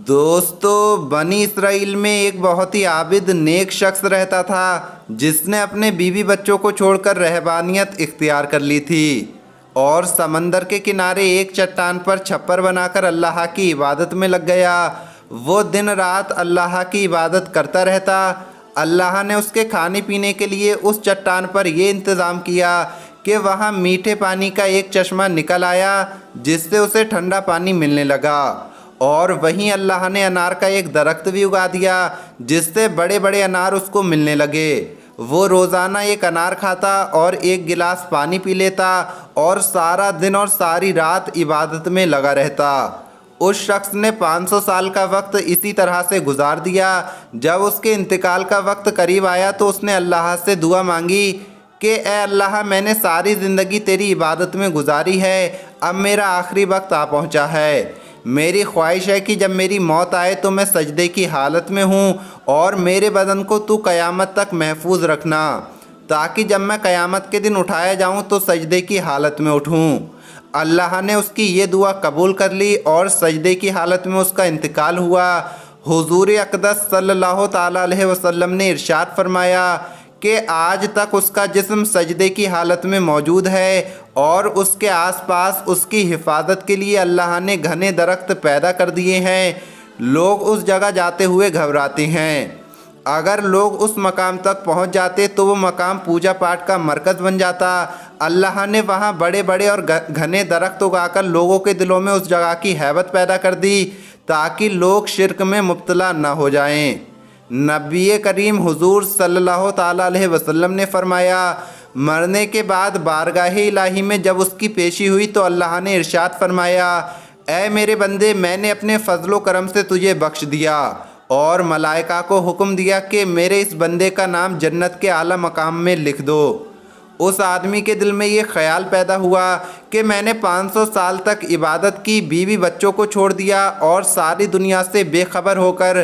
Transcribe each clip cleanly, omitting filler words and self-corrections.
دوستو، بنی اسرائیل میں ایک بہت ہی عابد نیک شخص رہتا تھا جس نے اپنے بیوی بچوں کو چھوڑ کر رہبانیت اختیار کر لی تھی اور سمندر کے کنارے ایک چٹان پر چھپر بنا کر اللہ کی عبادت میں لگ گیا۔ وہ دن رات اللہ کی عبادت کرتا رہتا۔ اللہ نے اس کے کھانے پینے کے لیے اس چٹان پر یہ انتظام کیا کہ وہاں میٹھے پانی کا ایک چشمہ نکل آیا جس سے اسے ٹھنڈا پانی ملنے لگا، اور وہیں اللہ نے انار کا ایک درخت بھی اگا دیا جس سے بڑے بڑے انار اس کو ملنے لگے۔ وہ روزانہ ایک انار کھاتا اور ایک گلاس پانی پی لیتا اور سارا دن اور ساری رات عبادت میں لگا رہتا۔ اس شخص نے 500 سال کا وقت اسی طرح سے گزار دیا۔ جب اس کے انتقال کا وقت قریب آیا تو اس نے اللہ سے دعا مانگی کہ اے اللہ، میں نے ساری زندگی تیری عبادت میں گزاری ہے، اب میرا آخری وقت آ پہنچا ہے۔ میری خواہش ہے کہ جب میری موت آئے تو میں سجدے کی حالت میں ہوں، اور میرے بدن کو تو قیامت تک محفوظ رکھنا تاکہ جب میں قیامت کے دن اٹھایا جاؤں تو سجدے کی حالت میں اٹھوں۔ اللہ نے اس کی یہ دعا قبول کر لی اور سجدے کی حالت میں اس کا انتقال ہوا۔ حضور اقدس صلی اللہ تعالیٰ علیہ وسلم نے ارشاد فرمایا کہ آج تک اس کا جسم سجدے کی حالت میں موجود ہے، اور اس کے آس پاس اس کی حفاظت کے لیے اللہ نے گھنے درخت پیدا کر دیے ہیں۔ لوگ اس جگہ جاتے ہوئے گھبراتے ہیں۔ اگر لوگ اس مقام تک پہنچ جاتے تو وہ مقام پوجا پاٹ کا مرکز بن جاتا۔ اللہ نے وہاں بڑے بڑے اور گھنے درخت اگا کر لوگوں کے دلوں میں اس جگہ کی ہیبت پیدا کر دی تاکہ لوگ شرک میں مبتلا نہ ہو جائیں۔ نبی کریم حضور صلی اللہ تعالیٰ علیہ وسلم نے فرمایا، مرنے کے بعد بارگاہ الہی میں جب اس کی پیشی ہوئی تو اللہ نے ارشاد فرمایا، اے میرے بندے، میں نے اپنے فضل و کرم سے تجھے بخش دیا، اور ملائکہ کو حکم دیا کہ میرے اس بندے کا نام جنت کے اعلیٰ مقام میں لکھ دو۔ اس آدمی کے دل میں یہ خیال پیدا ہوا کہ میں نے 500 سال تک عبادت کی، بیوی بچوں کو چھوڑ دیا اور ساری دنیا سے بے خبر ہو کر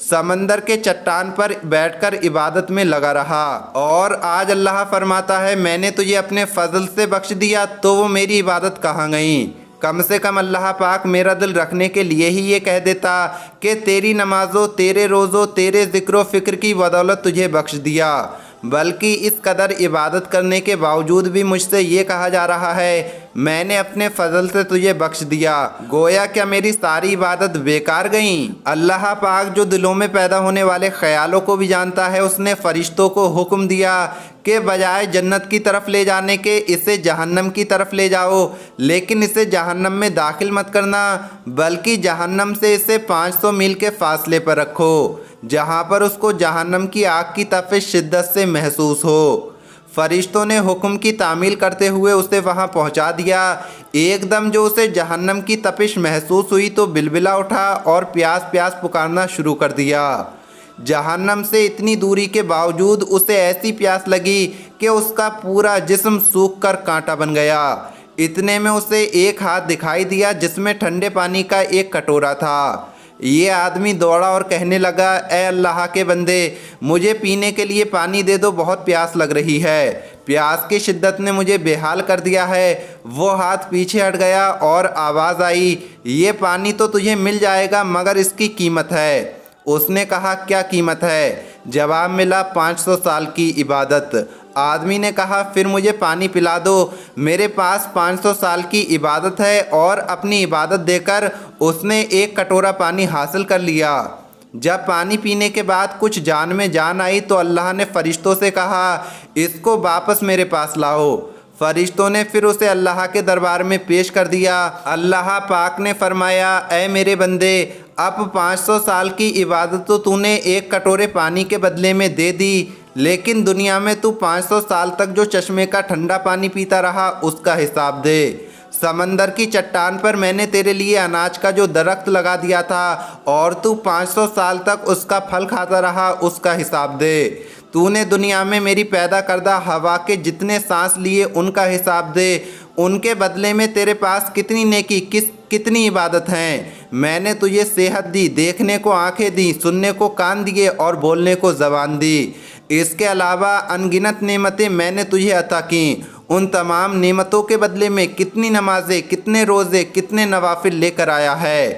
سمندر کے چٹان پر بیٹھ کر عبادت میں لگا رہا، اور آج اللہ فرماتا ہے میں نے تجھے اپنے فضل سے بخش دیا، تو وہ میری عبادت کہاں گئی؟ کم سے کم اللہ پاک میرا دل رکھنے کے لیے ہی یہ کہہ دیتا کہ تیری نمازوں، تیرے روزوں، تیرے ذکر و فکر کی بدولت تجھے بخش دیا، بلکہ اس قدر عبادت کرنے کے باوجود بھی مجھ سے یہ کہا جا رہا ہے میں نے اپنے فضل سے تجھے بخش دیا، گویا کیا میری ساری عبادت بیکار گئیں؟ اللہ پاک جو دلوں میں پیدا ہونے والے خیالوں کو بھی جانتا ہے، اس نے فرشتوں کو حکم دیا کہ بجائے جنت کی طرف لے جانے کے اسے جہنم کی طرف لے جاؤ، لیکن اسے جہنم میں داخل مت کرنا، بلکہ جہنم سے اسے 500 میل کے فاصلے پر رکھو، جہاں پر اس کو جہنم کی آگ کی تپش شدت سے محسوس ہو۔ فرشتوں نے حکم کی تعمیل کرتے ہوئے اسے وہاں پہنچا دیا۔ ایک دم جو اسے جہنم کی تپش محسوس ہوئی تو بلبلا اٹھا اور پیاس پیاس پکارنا شروع کر دیا۔ جہنم سے اتنی دوری کے باوجود اسے ایسی پیاس لگی کہ اس کا پورا جسم سوکھ کر کانٹا بن گیا۔ اتنے میں اسے ایک ہاتھ دکھائی دیا جس میں ٹھنڈے پانی کا ایک کٹورا تھا۔ یہ آدمی دوڑا اور کہنے لگا، اے اللہ کے بندے، مجھے پینے کے لیے پانی دے دو، بہت پیاس لگ رہی ہے، پیاس کی شدت نے مجھے بے حال کر دیا ہے۔ وہ ہاتھ پیچھے ہٹ گیا اور آواز آئی، یہ پانی تو تجھے مل جائے گا مگر اس کی قیمت ہے۔ اس نے کہا، کیا قیمت ہے؟ جواب ملا، 500 سال کی عبادت۔ آدمی نے کہا، پھر مجھے پانی پلا دو، میرے پاس 500 سال کی عبادت ہے، اور اپنی عبادت دے کر اس نے ایک کٹورا پانی حاصل کر لیا۔ جب پانی پینے کے بعد کچھ جان میں جان آئی تو اللہ نے فرشتوں سے کہا، اس کو واپس میرے پاس لاؤ۔ فرشتوں نے پھر اسے اللہ کے دربار میں پیش کر دیا۔ اللہ پاک نے فرمایا، اے میرے بندے، اب 500 سال کی عبادت تو نے ایک کٹورے پانی کے بدلے میں دے دی، لیکن دنیا میں تو 500 سال تک جو چشمے کا ٹھنڈا پانی پیتا رہا اس کا حساب دے۔ سمندر کی چٹان پر میں نے تیرے لیے اناج کا جو درخت لگا دیا تھا اور تو 500 سال تک اس کا پھل کھاتا رہا، اس کا حساب دے۔ تو نے دنیا میں میری پیدا کردہ ہوا کے جتنے سانس لیے ان کا حساب دے۔ ان کے بدلے میں تیرے پاس کتنی نیکی، کتنی عبادت ہیں۔ میں نے تجھے صحت دی، دیکھنے کو آنکھیں دی، سننے کو کان دیے اور بولنے کو زبان دی۔ اس کے علاوہ ان گنت نعمتیں میں نے تجھے عطا کیں۔ ان تمام نعمتوں کے بدلے میں کتنی نمازیں، کتنے روزے، کتنے نوافل لے کر آیا ہے۔